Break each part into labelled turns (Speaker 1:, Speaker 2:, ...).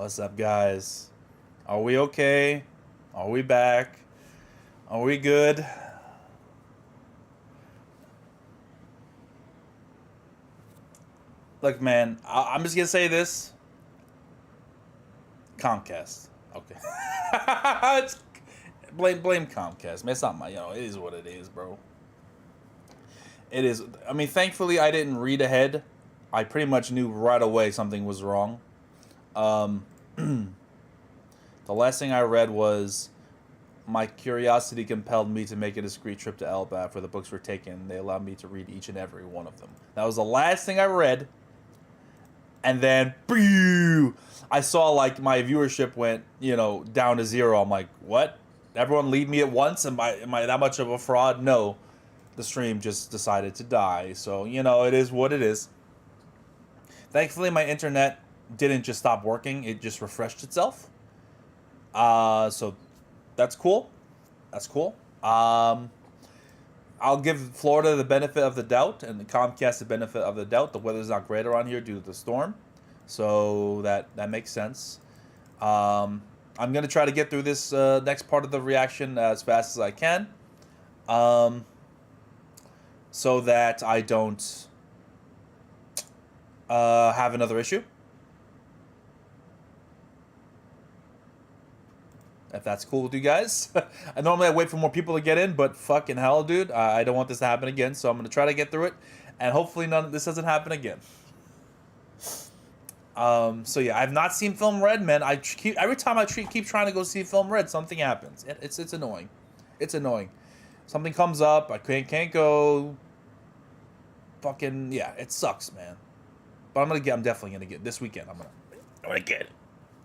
Speaker 1: What's up, guys? Are we okay? Are we back? Are we good? Look, man, I'm just gonna say this. Comcast. Okay. It's, blame Comcast, man. It's not my, it is what it is, bro. It is. I mean, thankfully, I didn't read ahead. I pretty much knew right away something was wrong. The last thing I read was my curiosity compelled me to make a discreet trip to Elbath where the books were taken. They allowed me to read each and every one of them. That was the last thing I read. And then, I saw like my viewership went, down to 0. I'm like, what? Everyone leave me at once? Am I that much of a fraud? No. The stream just decided to die. So, it is what it is. Thankfully, my internet didn't just stop working. It just refreshed itself. So that's cool. That's cool. I'll give Florida the benefit of the doubt and the Comcast the benefit of the doubt. The weather's not great around here due to the storm. So that makes sense. I'm going to try to get through this next part of the reaction as fast as I can. So that I don't have another issue. If that's cool with you guys. I normally wait for more people to get in, but fucking hell, dude. I don't want this to happen again, so I'm going to try to get through it. And hopefully none of this doesn't happen again. So yeah, I've not seen Film Red, man. Every time I keep trying to go see Film Red, something happens. It's annoying. It's annoying. Something comes up, I can't go. Fucking, yeah, it sucks, man. But I'm definitely going to get this weekend. I'm going to get it. I'm going to get it.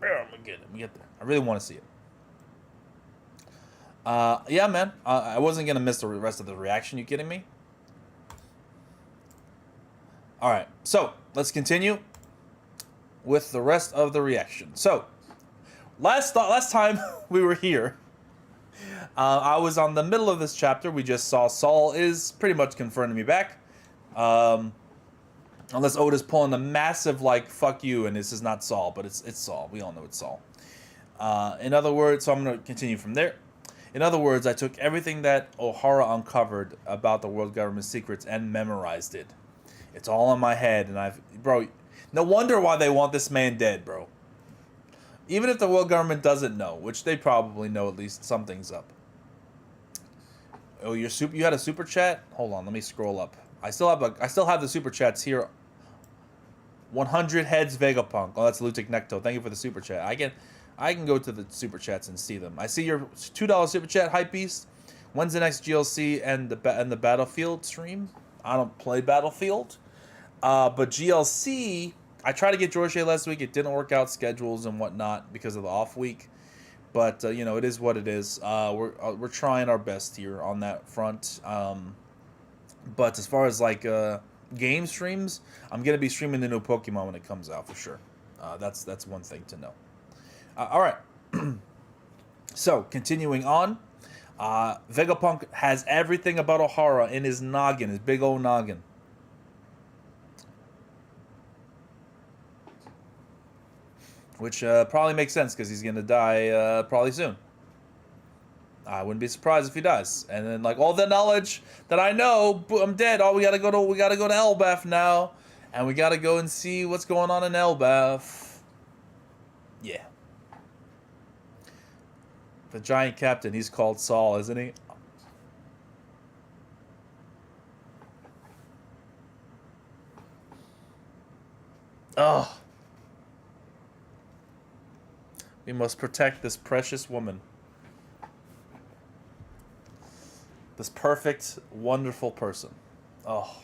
Speaker 1: I'm going to get there. I really want to see it. Yeah, man. I wasn't gonna miss the rest of the reaction. You kidding me? All right. So let's continue with the rest of the reaction. So last time we were here, I was on the middle of this chapter. We just saw Saul is pretty much confirmed to be back. Unless Oda's pulling a massive like fuck you, and this is not Saul, but it's Saul. We all know it's Saul. In other words, so I'm gonna continue from there. In other words, I took everything that O'Hara uncovered about the world government secrets and memorized it. It's all in my head, and bro, no wonder why they want this man dead, bro. Even if the world government doesn't know, which they probably know at least something's up. Oh, you had a super chat? Hold on, let me scroll up. I still have the super chats here. 100 heads Vegapunk. Oh, that's Lutic Necto. Thank you for the super chat. I can go to the super chats and see them. I see your $2 super chat, Hypebeast. When's the next GLC and the Battlefield stream? I don't play Battlefield, but GLC. I tried to get George last week. It didn't work out, schedules and whatnot because of the off week. But it is what it is. We're trying our best here on that front. But as far as like game streams, I'm gonna be streaming the new Pokemon when it comes out for sure. That's one thing to know. All right. So, continuing on. Vegapunk has everything about O'Hara in his noggin, his big old noggin. Which probably makes sense because he's going to die probably soon. I wouldn't be surprised if he dies. And then, like, all the knowledge that I know, I'm dead. Oh, we gotta go to Elbath now. And we gotta go and see what's going on in Elbath. Yeah. The giant captain, he's called Saul, isn't he? Oh. We must protect this precious woman. This perfect, wonderful person. Oh.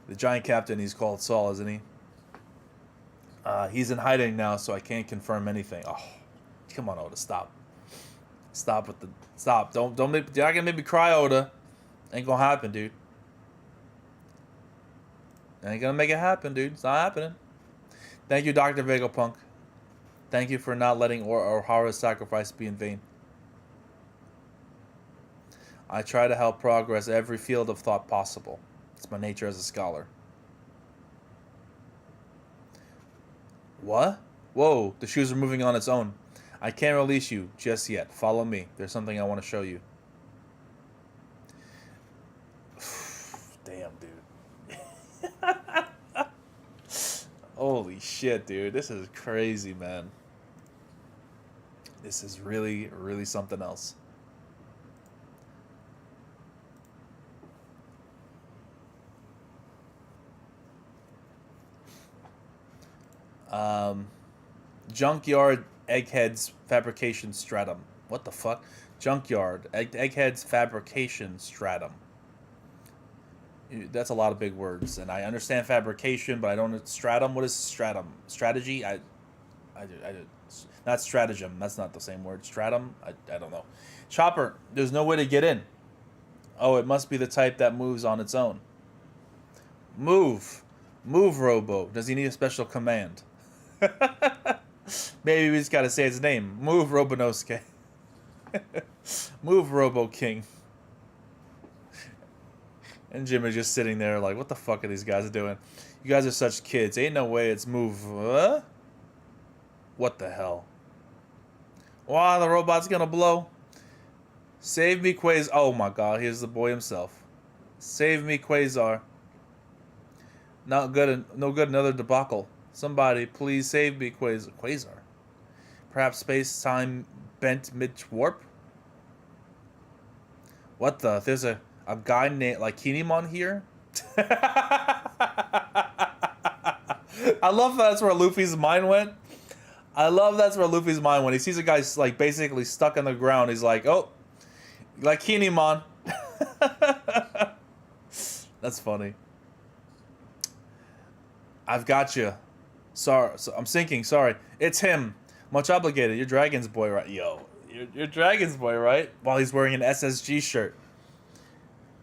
Speaker 1: The giant captain, he's called Saul, isn't he? He's in hiding now, so I can't confirm anything. Oh, come on, Oda, stop. Stop with the... Stop. Don't make... You're not gonna make me cry, Oda. Ain't gonna happen, dude. Ain't gonna make it happen, dude. It's not happening. Thank you, Dr. Vegapunk. Thank you for not letting O'Hara's sacrifice be in vain. I try to help progress every field of thought possible. It's my nature as a scholar. What? Whoa, the shoes are moving on its own. I can't release you just yet. Follow me. There's something I want to show you. Damn, dude. Holy shit, dude. This is crazy, man. This is really, really something else. Junkyard Egghead's Fabrication Stratum. What the fuck? Junkyard Egghead's Fabrication Stratum. That's a lot of big words, and I understand fabrication, but I don't. Stratum. What is stratum? Strategy. I not stratagem. That's not the same word. Stratum. I don't know. Chopper. There's no way to get in. Oh, it must be the type that moves on its own. Move. Move, Robo. Does he need a special command? Maybe we just gotta say his name. Move, Robonosuke. Move, Robo King. And Jim is just sitting there like, what the fuck are these guys doing? You guys are such kids. Ain't no way it's move. What the hell? Wow, the robot's gonna blow. Save me, Quasar. Oh my god, here's the boy himself. Save me, Quasar. Not good. No good. Another debacle. Somebody, please save me, Quasar. Perhaps space-time bent mid-warp? What the? There's a guy named like Kinemon here? I love that's where Luffy's mind went. I love that's where Luffy's mind went. He sees a guy like basically stuck in the ground. He's like, oh, like Kinemon. That's funny. I've got you. Sorry, I'm sinking. Sorry, it's him. Much obligated. You're Dragon's boy, right? Yo, you're Dragon's boy, right? While he's wearing an SSG shirt.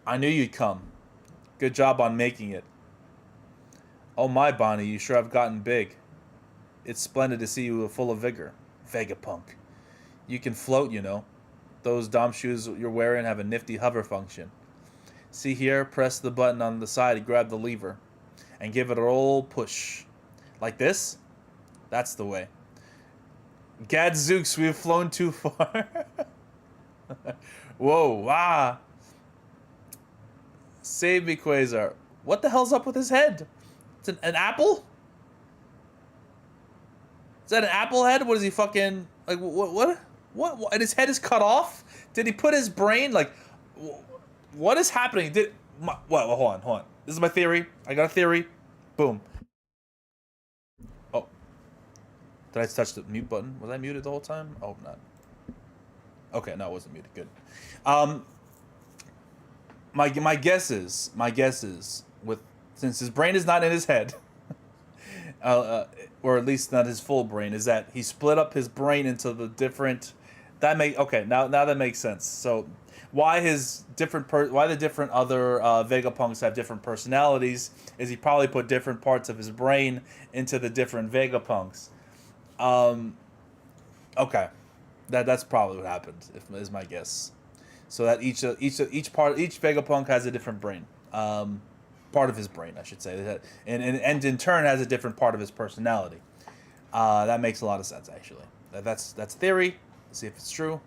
Speaker 1: I knew you'd come. Good job on making it. Oh my, Bonnie, you sure have gotten big. It's splendid to see you full of vigor. Vegapunk. You can float, you know. Those Dom shoes you're wearing have a nifty hover function. See here, press the button on the side and grab the lever. And give it a roll push. Like this? That's the way. Gadzooks, we've flown too far. Whoa, wow. Save me, Quasar. What the hell's up with his head? It's an apple? Is that an apple head? What is he fucking... Like, what? And his head is cut off? Did he put his brain... Like, what is happening? What? Hold on. This is my theory. I got a theory. Boom. Oh. Did I touch the mute button? Was I muted the whole time? I hope not. Okay, no, it wasn't muted. Good. My guess is with since his brain is not in his head, or at least not his full brain, is that he split up his brain into the different. Now that makes sense. So why the different other Vegapunks have different personalities is he probably put different parts of his brain into the different Vegapunks. Okay, that's probably what happened. Is my guess. So that each Vegapunk has a different brain, part of his brain, I should say, and in turn has a different part of his personality. That makes a lot of sense, actually. That's theory. Let's see if it's true.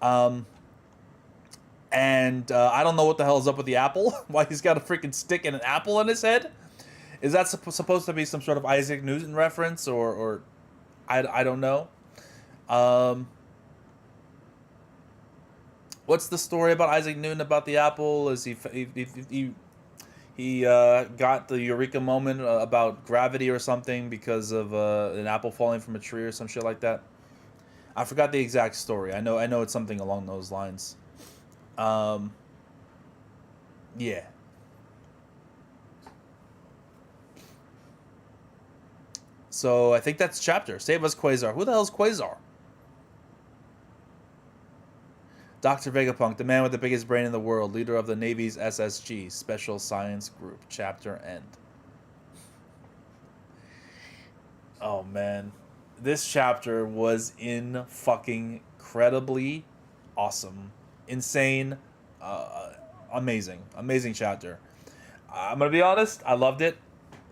Speaker 1: And I don't know what the hell is up with the apple. Why he's got a freaking stick and an apple on his head? Is that supposed to be some sort of Isaac Newton reference, or I don't know. What's the story about Isaac Newton about the apple? Is he got the eureka moment about gravity or something because of an apple falling from a tree or some shit like that? I forgot the exact story. I know it's something along those lines. Yeah. So I think that's chapter. Save us, Quasar. Who the hell's Quasar? Dr. Vegapunk, the man with the biggest brain in the world, leader of the Navy's SSG, Special Science Group. Chapter end. Oh, man. this chapter was in fucking incredibly awesome, insane, amazing chapter. I'm gonna be honest, I loved it.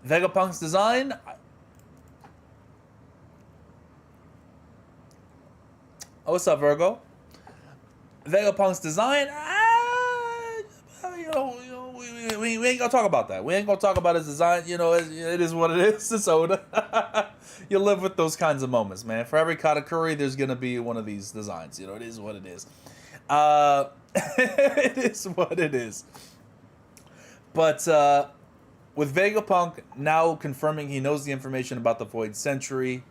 Speaker 1: Vegapunk's design. Oh, what's up, Virgo? Vegapunk's design. We ain't gonna talk about that. We ain't gonna talk about his design. You know, it is what it is. It's Oda. You live with those kinds of moments, man. For every katakuri, there's gonna be one of these designs. You know, it is what it is. It is what it is. But with Vegapunk now confirming he knows the information about the Void Century,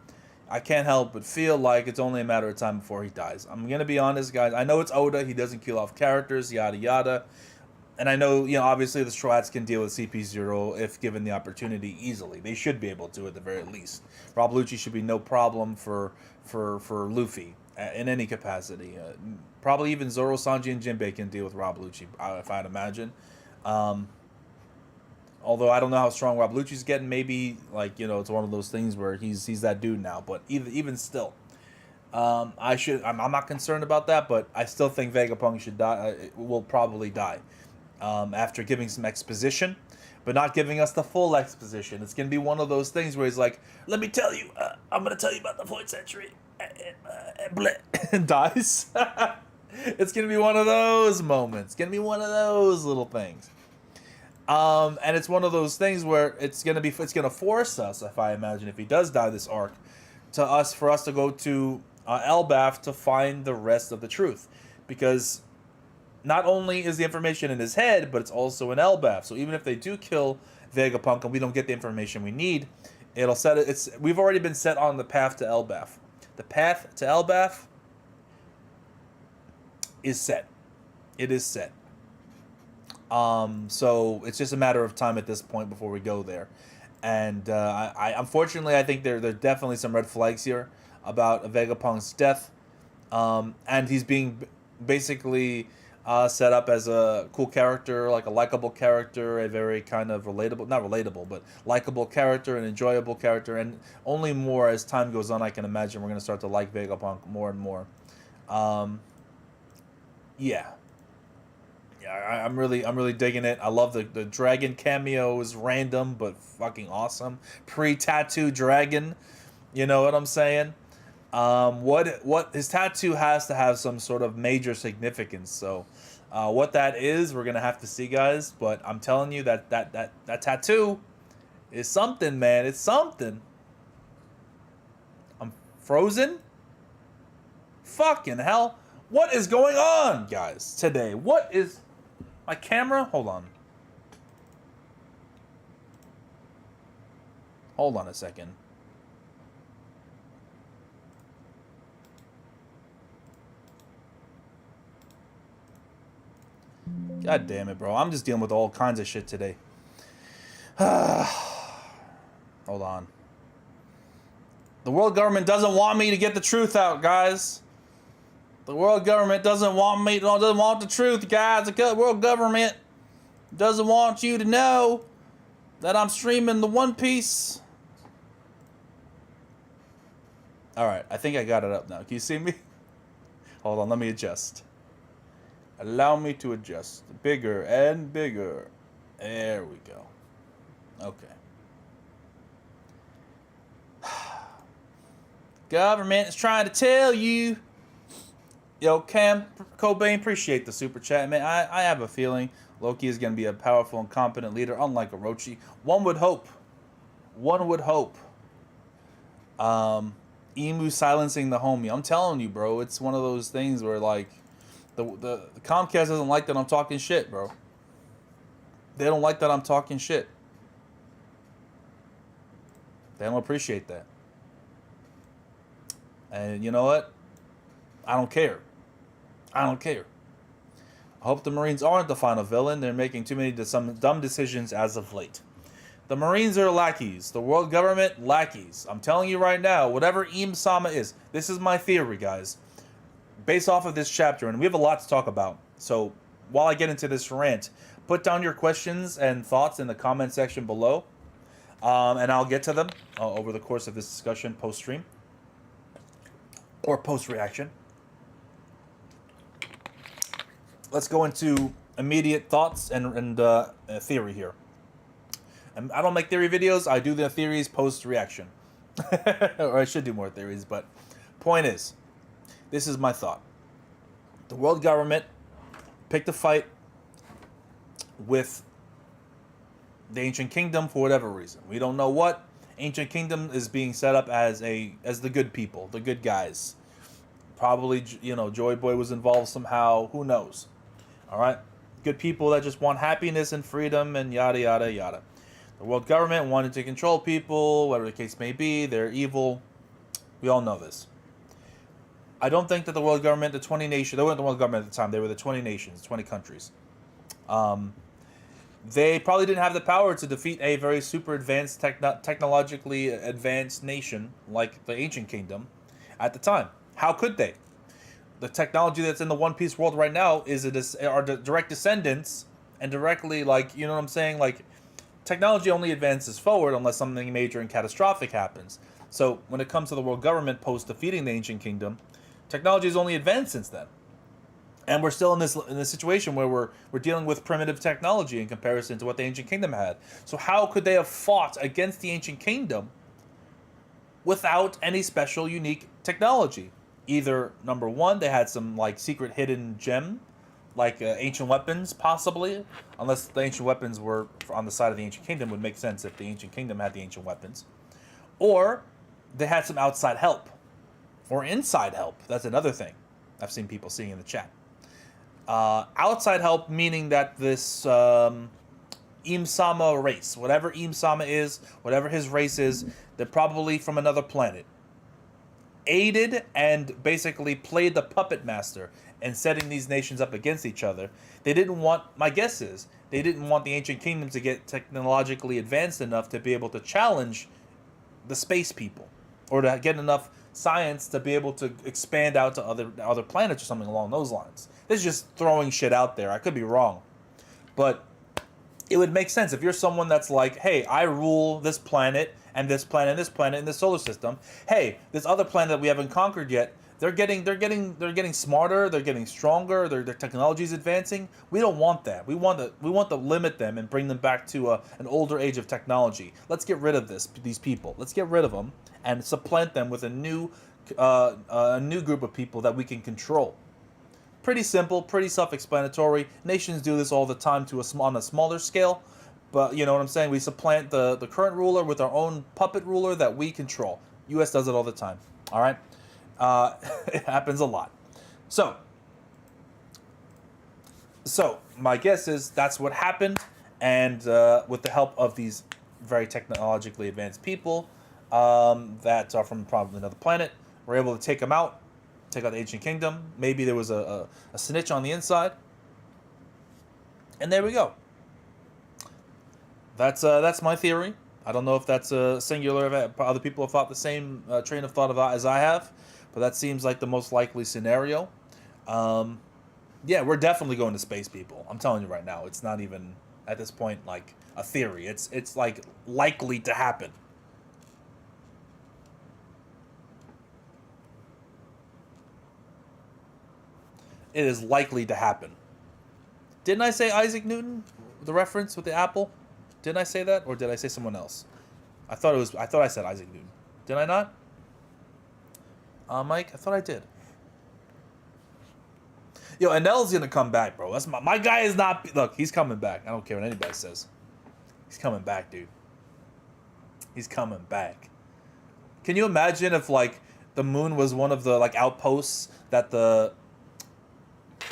Speaker 1: I can't help but feel like it's only a matter of time before he dies. I'm gonna be honest, guys. I know it's Oda. He doesn't kill off characters, yada yada. And I know, you know, obviously the Straw Hats can deal with CP0 if given the opportunity easily. They should be able to at the very least. Rob Lucci should be no problem for Luffy in any capacity. Probably even Zoro, Sanji, and Jinbei can deal with Rob Lucci, if I'd imagine. Although I don't know how strong Rob Lucci's getting. Maybe, like, you know, it's one of those things where he's that dude now. But even still, I'm not concerned about that. But I still think Vegapunk should die. Will probably die. After giving some exposition, but not giving us the full exposition. It's going to be one of those things where he's like, let me tell you, I'm going to tell you about the Void Century, and dies. It's going to be one of those moments. It's going to be one of those little things. And it's one of those things where it's going to force us, if I imagine, if he does die this arc, for us to go to Elbaf to find the rest of the truth. Because not only is the information in his head, but it's also in Elbaf. So even if they do kill Vegapunk and we don't get the information we need, we've already been set on the path to Elbaf. The path to Elbaf is set. It is set. So it's just a matter of time at this point before we go there. And I unfortunately, I think there are definitely some red flags here about Vegapunk's death. And he's being basically set up as a cool character, like a likable character, a very kind of not relatable, but likable character, an enjoyable character, and only more as time goes on, I can imagine we're going to start to like Vegapunk more and more. Yeah, I'm really digging it. I love the dragon cameo is random, but fucking awesome. Pre-tattoo dragon, you know what I'm saying? What his tattoo has to have some sort of major significance. So, what that is, we're gonna have to see, guys. But I'm telling you that tattoo is something, man. It's something. I'm frozen. Fucking hell! What is going on, guys? Today, what is my camera? Hold on. Hold on a second. God damn it, bro. I'm just dealing with all kinds of shit today. Hold on. The world government doesn't want me to get the truth out, guys. The world government doesn't want the truth, guys. The world government doesn't want you to know that I'm streaming the One Piece. Alright, I think I got it up now. Can you see me? Hold on, let me adjust. Allow me to adjust. Bigger and bigger. There we go. Okay. Government is trying to tell you. Yo, Cam Cobain, appreciate the super chat, man. I have a feeling Loki is going to be a powerful and competent leader, unlike Orochi. One would hope. One would hope. Emu silencing the homie. I'm telling you, bro. It's one of those things where, like, the Comcast doesn't like that I'm talking shit, bro. They don't like that I'm talking shit. They don't appreciate that. And you know what? I don't care. I don't care. I hope the Marines aren't the final villain. They're making some dumb decisions as of late. The Marines are lackeys. The world government, lackeys. I'm telling you right now, whatever Im-sama is, this is my theory, guys. Based off of this chapter, and we have a lot to talk about. So while I get into this rant, put down your questions and thoughts in the comment section below. And I'll get to them over the course of this discussion post-stream. or post-reaction. Let's go into immediate thoughts and theory here. And I don't make theory videos. I do the theories post-reaction. Or I should do more theories, but point is, this is my thought. The world government picked a fight with the Ancient Kingdom for whatever reason. We don't know what. Ancient Kingdom is being set up as the good people, the good guys. Probably, Joy Boy was involved somehow. Who knows? All right? Good people that just want happiness and freedom and yada, yada, yada. The world government wanted to control people, whatever the case may be. They're evil. We all know this. I don't think that the world government, the 20 nations, they weren't the world government at the time. They were the 20 nations, 20 countries. They probably didn't have the power to defeat a very super advanced, technologically advanced nation like the Ancient Kingdom at the time. How could they? The technology that's in the One Piece world right now are direct descendants and directly, you know what I'm saying? Technology only advances forward unless something major and catastrophic happens. So when it comes to the world government post-defeating the Ancient Kingdom, technology has only advanced since then. And we're still in this situation where we're dealing with primitive technology in comparison to what the Ancient Kingdom had. So how could they have fought against the Ancient Kingdom without any special, unique technology? Either, number one, they had some secret hidden gem, ancient weapons, possibly. Unless the ancient weapons were on the side of the Ancient Kingdom, would make sense if the Ancient Kingdom had the ancient weapons. Or they had some outside help. Or inside help. That's another thing I've seen people seeing in the chat. Outside help, meaning that this Im-sama race, whatever Im-sama is, whatever his race is, they're probably from another planet. Aided and basically played the puppet master in setting these nations up against each other. They didn't want, my guess is, they didn't want the Ancient Kingdom to get technologically advanced enough to be able to challenge the space people, or to get enough science to be able to expand out to other planets or something along those lines. This is just throwing shit out there. I could be wrong, but it would make sense if you're someone that's like, hey, I rule this planet and this planet and this planet in this solar system. Hey, this other planet that we haven't conquered yet, they're getting smarter, they're getting stronger, their technology's advancing. We don't want that. We want to limit them and bring them back to an older age of technology. Let's get rid of these people. Let's get rid of them and supplant them with a new group of people that we can control. Pretty simple, pretty self-explanatory. Nations do this all the time on a smaller scale, but you know what I'm saying? We supplant the current ruler with our own puppet ruler that we control. U.S. does it all the time, all right? It happens a lot. So my guess is that's what happened, and with the help of these very technologically advanced people that are from probably another planet, we're able to take them out. Take out the Ancient Kingdom. Maybe there was a snitch on the inside. And there we go. That's my theory. I don't know if that's a singular. Other people have thought the same train of thought as I have. But that seems like the most likely scenario. Yeah, we're definitely going to space, people. I'm telling you right now. It's not even, at this point, a theory. It's likely to happen. It is likely to happen. Didn't I say Isaac Newton? The reference with the apple? Didn't I say that, or did I say someone else? I thought I said Isaac Newton. Did I not? Mike, I thought I did. Yo, Anel's gonna come back, bro. That's my guy is not. Look, he's coming back. I don't care what anybody says. He's coming back, dude. He's coming back. Can you imagine if the moon was one of the outposts that the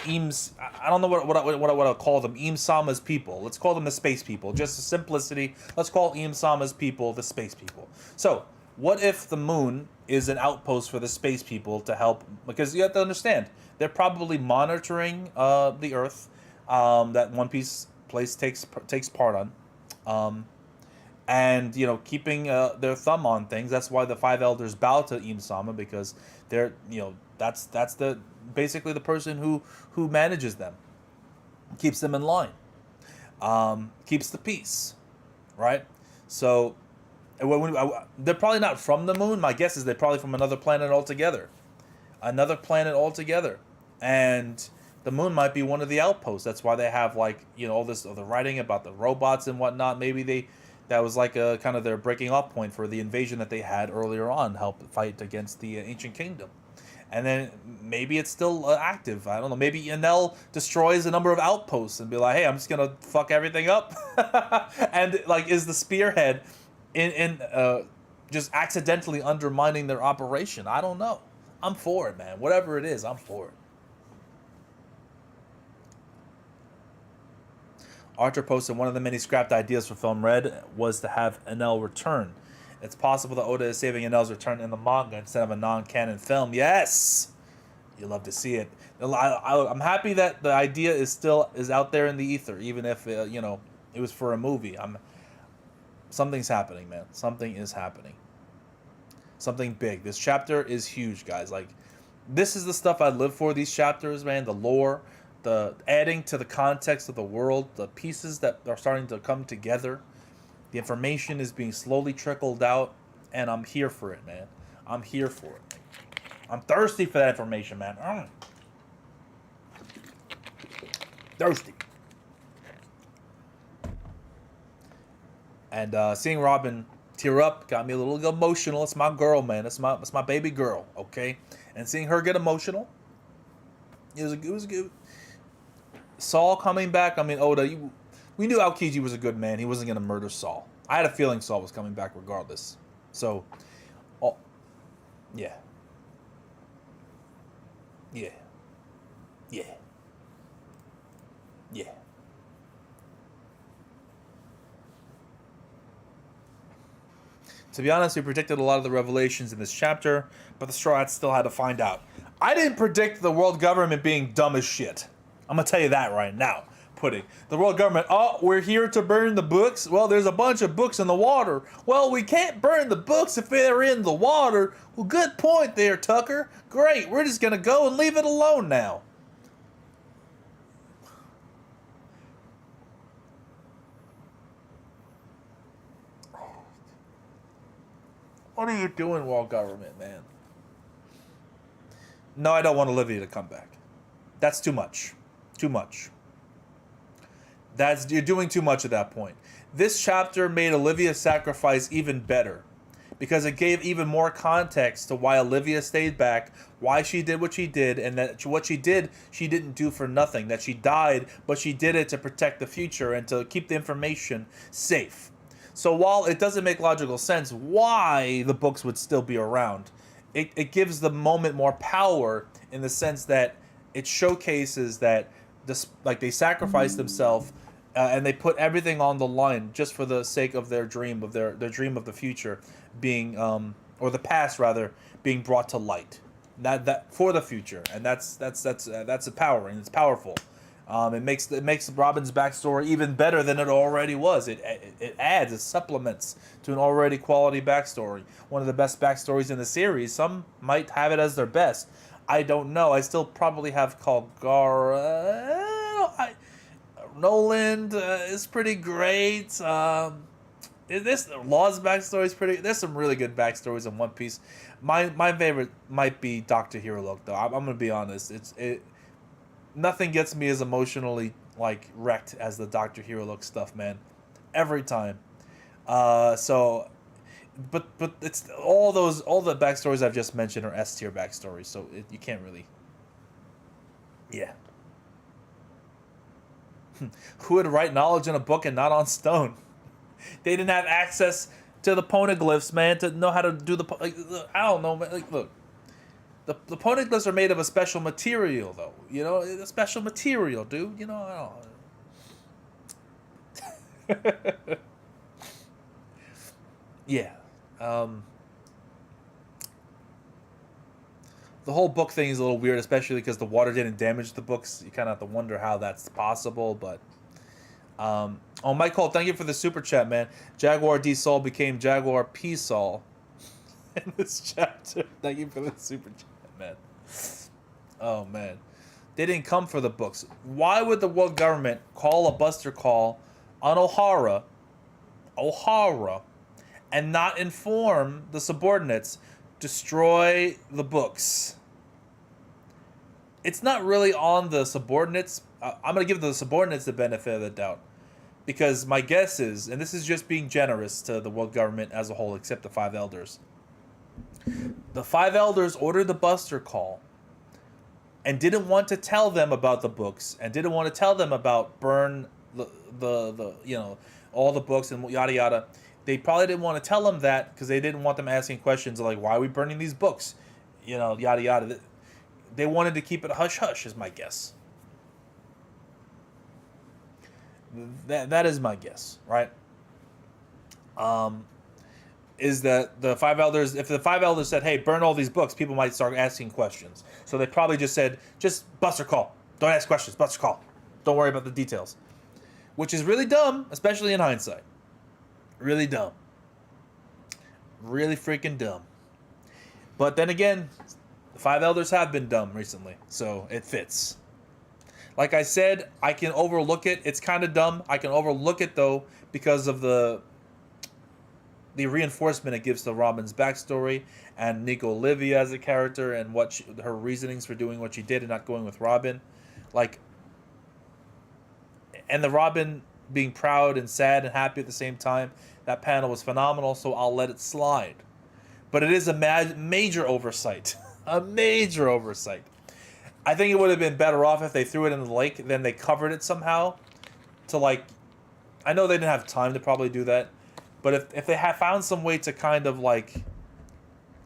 Speaker 1: I don't know what I'll call them. Im-sama's people. Let's call them the space people. Just for simplicity, let's call Im-sama's people the space people. So, what if the moon is an outpost for the space people to help? Because you have to understand, they're probably monitoring the Earth that One Piece place takes part on, and keeping their thumb on things. That's why the five elders bow to Im-sama, because they're that's the basically the person who manages them, keeps them in line, keeps the peace, right? So they're probably not from the moon. My guess is they're probably from another planet altogether. another planet altogether, and the moon might be one of the outposts. That's why they have like all this other writing about the robots and whatnot. Maybe that was like a kind of their breaking off point for the invasion that they had earlier on, help fight against the ancient kingdom. And then maybe it's still active. I don't know. Maybe Enel destroys a number of outposts and be like, "Hey, I'm just gonna fuck everything up," and like is the spearhead in just accidentally undermining their operation. I don't know. I'm for it, man. Whatever it is, I'm for it. Archer posted one of the many scrapped ideas for Film Red was to have Enel return. It's possible that Oda is saving Enel's return in the manga instead of a non-canon film. Yes! You love to see it. I'm happy that the idea is out there in the ether, even if it was for a movie. Something's happening, man. Something is happening. Something big. This chapter is huge, guys. Like, this is the stuff I live for. These chapters, man. The lore, the adding to the context of the world, the pieces that are starting to come together. The information is being slowly trickled out, and I'm here for it, man. I'm here for it. I'm thirsty for that information, man. Thirsty. And seeing Robin tear up got me a little emotional. It's my girl, man. It's my baby girl, okay? And seeing her get emotional, it was good. Saul coming back. I mean, Oda, we knew Aokiji was a good man. He wasn't going to murder Saul. I had a feeling Saul was coming back regardless. So, yeah. Yeah. Yeah. Yeah. To be honest, we predicted a lot of the revelations in this chapter, but the Straw Hats still had to find out. I didn't predict the world government being dumb as shit. I'm going to tell you that right now. The world government, we're here to burn the books. Well, there's a bunch of books in the water. Well, we can't burn the books if they're in the water. Well, good point there, Tucker. Great, we're just going to go and leave it alone now. What are you doing, world government, man? No, I don't want Olivia to come back. That's too much. Too much. You're doing too much at that point. This chapter made Olivia's sacrifice even better because it gave even more context to why Olivia stayed back, why she did what she did, and that what she did, she didn't do for nothing. That she died, but she did it to protect the future and to keep the information safe. So while it doesn't make logical sense why the books would still be around, it gives the moment more power in the sense that it showcases that they sacrificed themselves and they put everything on the line just for the sake of their dream of their dream of the future being or the past rather being brought to light. That for the future, and that's empowering. It's powerful. It makes Robin's backstory even better than it already was. It supplements to an already quality backstory. One of the best backstories in the series. Some might have it as their best. I don't know. I still probably have called Noland is pretty great. This Law's backstory is pretty. There's some really good backstories in One Piece. My favorite might be Dr. Hirolook though. I'm gonna be honest. Nothing gets me as emotionally wrecked as the Dr. Hirolook stuff, man. Every time. But it's all the backstories I've just mentioned are S tier backstories, so you can't really. Yeah. Who would write knowledge in a book and not on stone? They didn't have access to the poneglyphs, man, to know how to do the. I don't know, man. Look. The poneglyphs are made of a special material, though. A special material, dude. I don't know. Yeah. The whole book thing is a little weird, especially because the water didn't damage the books. You kind of have to wonder how that's possible, but... Mike Cole, thank you for the super chat, man. Jaguar D. Saul became Jaguar P. Saul in this chapter. Thank you for the super chat, man. Oh, man. They didn't come for the books. Why would the world government call a buster call on O'Hara, and not inform the subordinates, destroy the books? it's not really on the subordinates. I'm going to give the subordinates the benefit of the doubt. Because my guess is, and this is just being generous to the world government as a whole, except the five elders. The five elders ordered the buster call and didn't want to tell them about the books and didn't want to tell them about burn the you know, all the books and yada yada. They probably didn't want to tell them that because they didn't want them asking questions like, why are we burning these books? You know, yada yada. They wanted to keep it hush hush, is my guess. That is my guess, right? Is that the five elders? If the five elders said, "Hey, burn all these books," people might start asking questions. So they probably just said, "Just buster call. Don't ask questions. Buster call. Don't worry about the details," which is really dumb, especially in hindsight. Really dumb. Really freaking dumb. But then again, the five elders have been dumb recently, so it fits. Like I said, I can overlook it. It's kind of dumb. I can overlook it, though, because of the reinforcement it gives to Robin's backstory and Nico Olivia as a character and her reasonings for doing what she did and not going with Robin. Like, and the Robin being proud and sad and happy at the same time. That panel was phenomenal, so I'll let it slide. But it is a major oversight. A major oversight. I think it would have been better off if they threw it in the lake, then they covered it somehow. To like, I know they didn't have time to probably do that, but if they had found some way to kind of like,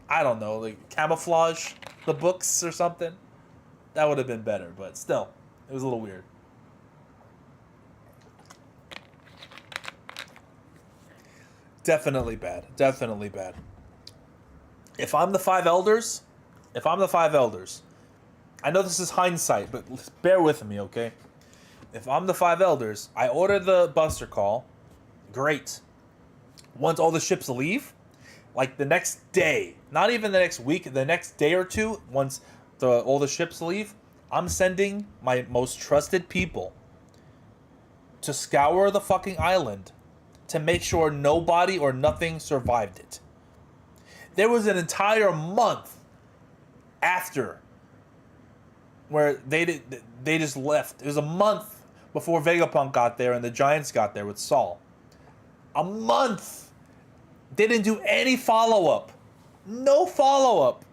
Speaker 1: I don't know, like camouflage the books or something, that would have been better. But still, it was a little weird. Definitely bad. Definitely bad. If I'm the five elders, I know this is hindsight, but bear with me, okay? If I'm the five elders, I order the buster call. Great. Once all the ships leave, like the next day, not even the next week, the next day or two, once all the ships leave, I'm sending my most trusted people to scour the fucking island to make sure nobody or nothing survived it. There was an entire month after where they just left. It was a month before Vegapunk got there and the Giants got there with Saul. A month. They didn't do any follow-up. No follow-up.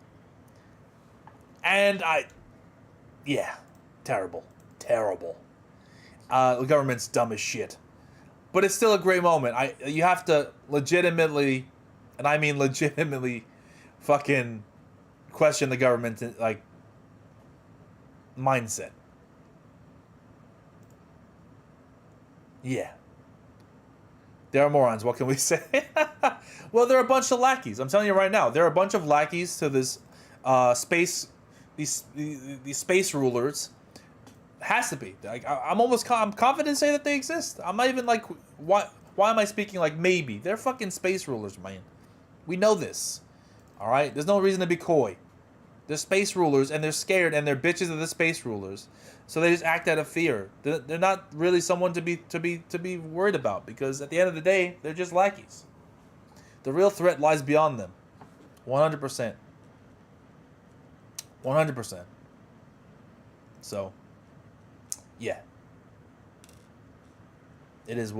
Speaker 1: And yeah, terrible. Terrible. The government's dumb as shit. But it's still a great moment. You have to legitimately, and I mean legitimately, fucking question the government, like, mindset. Yeah. They're morons. What can we say? Well, they're a bunch of lackeys. I'm telling you right now. They're a bunch of lackeys to this space, these space rulers. Has to be. Like, I'm confident to say that they exist. I'm not even like, why am I speaking like maybe? They're fucking space rulers, man. We know this. All right? There's no reason to be coy. They're space rulers, and they're scared, and they're bitches of the space rulers. So they just act out of fear. They're not really someone to be worried about, because at the end of the day, they're just lackeys. The real threat lies beyond them. 100%. 100%. So, yeah. It is